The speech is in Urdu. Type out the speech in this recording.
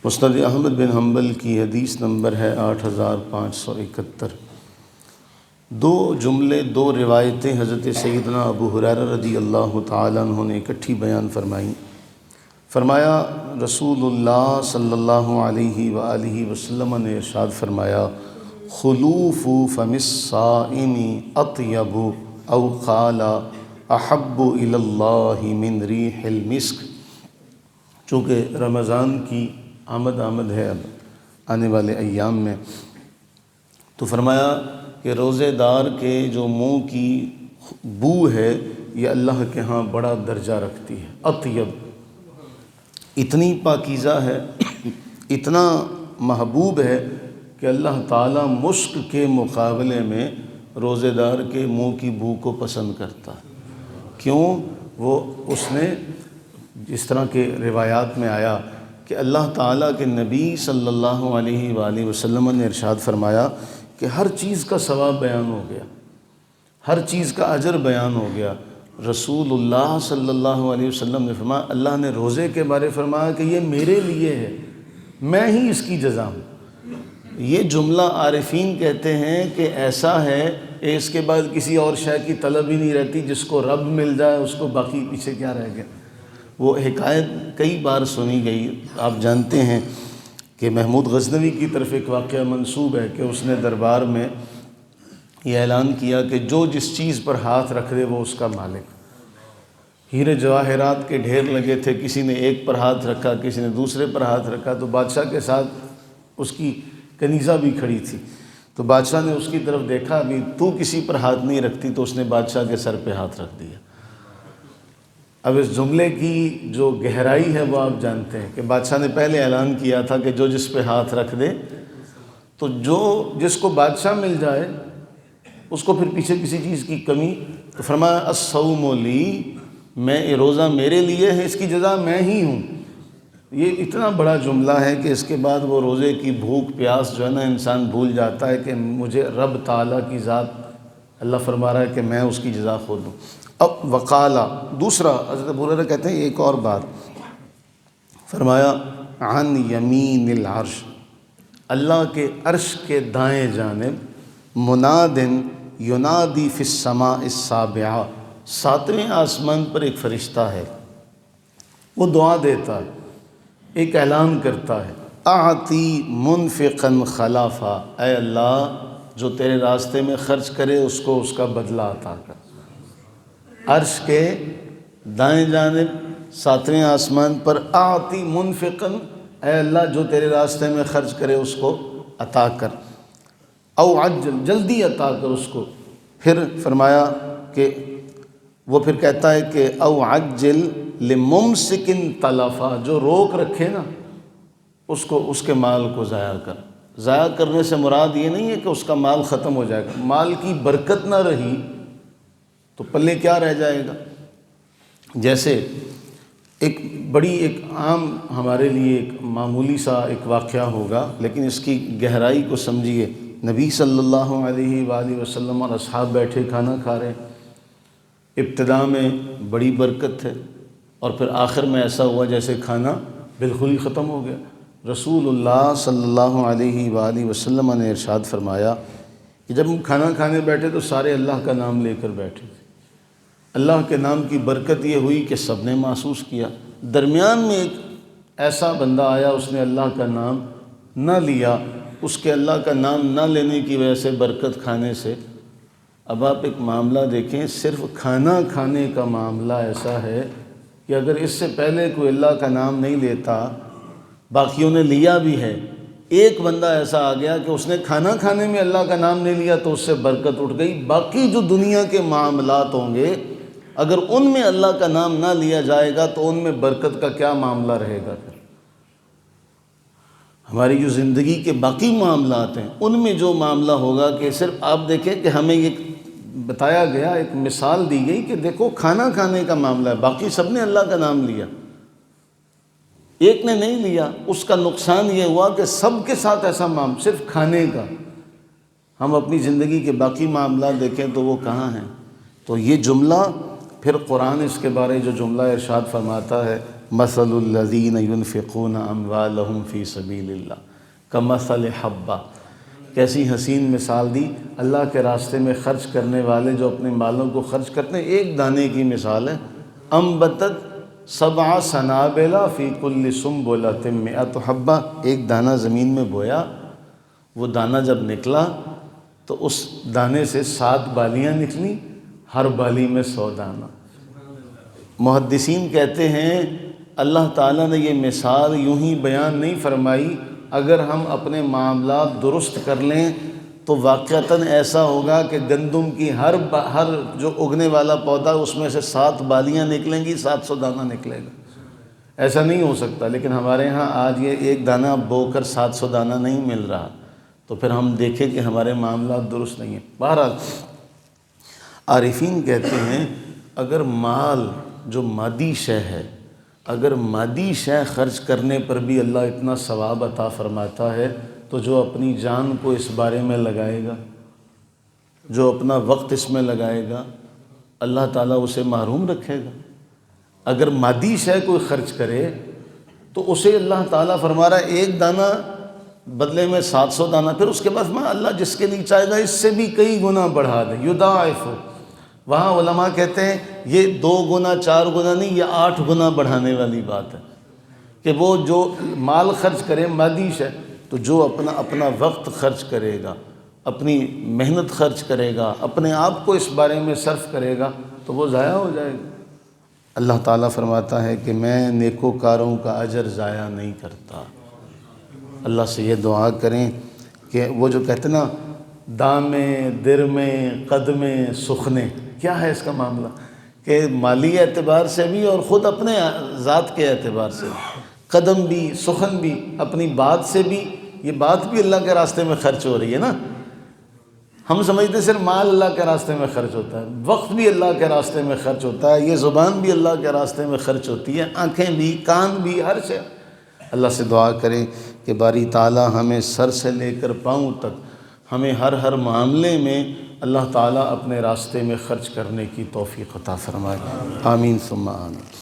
مسند احمد بن حنبل کی حدیث نمبر ہے 8571۔ دو جملے، دو روایتیں حضرت سیدنا ابو ہریرہ رضی اللہ تعالیٰ عنہ نے اکٹھی بیان فرمائیں۔ فرمایا رسول اللہ صلی اللہ علیہ وآلہ وسلم نے ارشاد فرمایا، خلوف فم الصائم اطیب او قال احب الی اللہ من ریح المسک۔ چونکہ رمضان کی آمد ہے اب آنے والے ایام میں، تو فرمایا کہ روزے دار کے جو منہ کی بو ہے یہ اللہ کے ہاں بڑا درجہ رکھتی ہے۔ اطیب اتنی پاکیزہ ہے، اتنا محبوب ہے کہ اللہ تعالیٰ مشک کے مقابلے میں روزے دار کے منہ کی بو کو پسند کرتا ہے۔ کیوں؟ وہ اس نے جس طرح کے روایات میں آیا کہ اللہ تعالیٰ کے نبی صلی اللہ علیہ وآلہ وسلم نے ارشاد فرمایا کہ ہر چیز کا ثواب بیان ہو گیا، ہر چیز کا اجر بیان ہو گیا۔ رسول اللہ صلی اللہ علیہ وسلم نے فرمایا، اللہ نے روزے کے بارے فرمایا کہ یہ میرے لیے ہے، میں ہی اس کی جزا ہوں۔ یہ جملہ عارفین کہتے ہیں کہ ایسا ہے کہ اس کے بعد کسی اور شے کی طلب ہی نہیں رہتی، جس کو رب مل جائے اس کو باقی پیچھے کیا رہ گیا۔ وہ حکایت کئی بار سنی گئی۔ آپ جانتے ہیں کہ محمود غزنوی کی طرف ایک واقعہ منسوب ہے کہ اس نے دربار میں یہ اعلان کیا کہ جو جس چیز پر ہاتھ رکھ دے وہ اس کا مالک۔ ہیرے جواہرات کے ڈھیر لگے تھے، کسی نے ایک پر ہاتھ رکھا، کسی نے دوسرے پر ہاتھ رکھا، تو بادشاہ کے ساتھ اس کی کنیزہ بھی کھڑی تھی۔ تو بادشاہ نے اس کی طرف دیکھا، ابھی تو کسی پر ہاتھ نہیں رکھتی، تو اس نے بادشاہ کے سر پہ ہاتھ رکھ دیا۔ اب اس جملے کی جو گہرائی ہے وہ آپ جانتے ہیں کہ بادشاہ نے پہلے اعلان کیا تھا کہ جو جس پہ ہاتھ رکھ دے، تو جو جس کو بادشاہ مل جائے اس کو پھر پیچھے کسی چیز کی کمی۔ تو فرمایا الصوم لی، میں یہ روزہ میرے لیے ہے، اس کی جزا میں ہی ہوں۔ یہ اتنا بڑا جملہ ہے کہ اس کے بعد وہ روزے کی بھوک پیاس جو ہے نا انسان بھول جاتا ہے کہ مجھے رب تعالیٰ کی ذات، اللہ فرما رہا ہے کہ میں اس کی جزا خود دوں۔ اب وقالا دوسرا، حضرت ابو ہریرہ کہتے ہیں ایک اور بات فرمایا، عن یمین العرش، اللہ کے عرش کے دائیں جانب منادن ینادی فی السماء السابعہ، ساتویں آسمان پر ایک فرشتہ ہے، وہ دعا دیتا ہے، ایک اعلان کرتا ہے، اعطی منفقا خلافا، اے اللہ جو تیرے راستے میں خرچ کرے اس کو اس کا بدلہ عطا کر۔ عرش کے دائیں جانب ساتویں آسمان پر اعطی منفقا، اے اللہ جو تیرے راستے میں خرچ کرے اس کو عطا کر، او عجل، جلدی عطا کر اس کو۔ پھر فرمایا کہ وہ پھر کہتا ہے کہ او عجل لممسک تلفا، جو روک رکھے نا اس کو، اس کے مال کو ضائع کر۔ ضائع کرنے سے مراد یہ نہیں ہے کہ اس کا مال ختم ہو جائے گا، مال کی برکت نہ رہی تو پلے کیا رہ جائے گا۔ جیسے ایک بڑی ایک عام ہمارے لیے ایک معمولی سا ایک واقعہ ہوگا، لیکن اس کی گہرائی کو سمجھیے۔ نبی صلی اللہ علیہ وآلہ وسلم اور اصحاب بیٹھے کھانا کھا رہے ہیں، ابتدا میں بڑی برکت ہے اور پھر آخر میں ایسا ہوا جیسے کھانا بالکل ہی ختم ہو گیا۔ رسول اللہ صلی اللہ علیہ وآلہ وسلم نے ارشاد فرمایا کہ جب ہم کھانا کھانے بیٹھے تو سارے اللہ کا نام لے کر بیٹھے تھے۔ اللہ کے نام کی برکت یہ ہوئی کہ سب نے محسوس کیا۔ درمیان میں ایک ایسا بندہ آیا، اس نے اللہ کا نام نہ لیا، اس کے اللہ کا نام نہ لینے کی وجہ سے برکت کھانے سے۔ اب آپ ایک معاملہ دیکھیں، صرف کھانا کھانے کا معاملہ ایسا ہے کہ اگر اس سے پہلے کوئی اللہ کا نام نہیں لیتا، باقیوں نے لیا بھی ہے، ایک بندہ ایسا آ گیا کہ اس نے کھانا کھانے میں اللہ کا نام نہیں لیا تو اس سے برکت اٹھ گئی۔ باقی جو دنیا کے معاملات ہوں گے اگر ان میں اللہ کا نام نہ لیا جائے گا تو ان میں برکت کا کیا معاملہ رہے گا۔ پھر ہماری جو زندگی کے باقی معاملات ہیں ان میں جو معاملہ ہوگا کہ صرف آپ دیکھیں کہ ہمیں یہ بتایا گیا، ایک مثال دی گئی کہ دیکھو کھانا کھانے کا معاملہ ہے، باقی سب نے اللہ کا نام لیا، ایک نے نہیں لیا، اس کا نقصان یہ ہوا کہ سب کے ساتھ ایسا معاملہ صرف کھانے کا۔ ہم اپنی زندگی کے باقی معاملات دیکھیں تو وہ کہاں ہیں۔ تو یہ جملہ پھر قرآن اس کے بارے جو جملہ ارشاد فرماتا ہے مثل الذین ينفقون اموالهم فی سبیل اللہ کمثل حبہ، کیسی حسین مثال دی اللہ کے راستے میں خرچ کرنے والے جو اپنے مالوں کو خرچ کرتے ہیں، ایک دانے کی مثال ہے، انبتت 7 سنابل فی کل سنبلۃ 100 حبہ، ایک دانہ زمین میں بویا، وہ دانہ جب نکلا تو اس دانے سے 7 بالیاں نکلیں، ہر بالی میں 100 دانہ۔ محدثین کہتے ہیں اللہ تعالیٰ نے یہ مثال یوں ہی بیان نہیں فرمائی، اگر ہم اپنے معاملات درست کر لیں تو واقعتاً ایسا ہوگا کہ گندم کی ہر جو اگنے والا پودا اس میں سے 7 بالیاں نکلیں گی، 700 دانہ نکلے گا۔ ایسا نہیں ہو سکتا، لیکن ہمارے ہاں آج یہ ایک دانہ بو کر 700 دانہ نہیں مل رہا، تو پھر ہم دیکھیں کہ ہمارے معاملات درست نہیں ہیں۔ بہرحال عارفین کہتے ہیں اگر مال جو مادی شے ہے، اگر مادی شے خرچ کرنے پر بھی اللہ اتنا ثواب عطا فرماتا ہے، تو جو اپنی جان کو اس بارے میں لگائے گا، جو اپنا وقت اس میں لگائے گا، اللہ تعالیٰ اسے محروم رکھے گا۔ اگر مادی شے کوئی خرچ کرے تو اسے اللہ تعالیٰ فرما رہا ہے ایک دانہ بدلے میں 700 دانہ، پھر اس کے بعد میں اللہ جس کے لیے چاہے گا اس سے بھی کئی گنا بڑھا دے، یضاعف۔ وہاں علماء کہتے ہیں یہ 2 گنا 4 گنا نہیں، یہ 8 گنا بڑھانے والی بات ہے کہ وہ جو مال خرچ کرے مادی شے، تو جو اپنا وقت خرچ کرے گا، اپنی محنت خرچ کرے گا، اپنے آپ کو اس بارے میں صرف کرے گا تو وہ ضائع ہو جائے گا۔ اللہ تعالیٰ فرماتا ہے کہ میں نیکوکاروں کا اجر ضائع نہیں کرتا۔ اللہ سے یہ دعا کریں کہ وہ جو کہتے ہیں نا دامے درمے قدمے سخنے، کیا ہے اس کا معاملہ کہ مالی اعتبار سے بھی اور خود اپنے ذات کے اعتبار سے بھی، قدم بھی سخن بھی، اپنی بات سے بھی، یہ بات بھی اللہ کے راستے میں خرچ ہو رہی ہے نا۔ ہم سمجھتے صرف مال اللہ کے راستے میں خرچ ہوتا ہے، وقت بھی اللہ کے راستے میں خرچ ہوتا ہے، یہ زبان بھی اللہ کے راستے میں خرچ ہوتی ہے، آنکھیں بھی، کان بھی، ہر شے۔ اللہ سے دعا کریں کہ باری تعالیٰ ہمیں سر سے لے کر پاؤں تک ہمیں ہر معاملے میں اللہ تعالیٰ اپنے راستے میں خرچ کرنے کی توفیق عطا فرمائے۔ آمین ثم آمین۔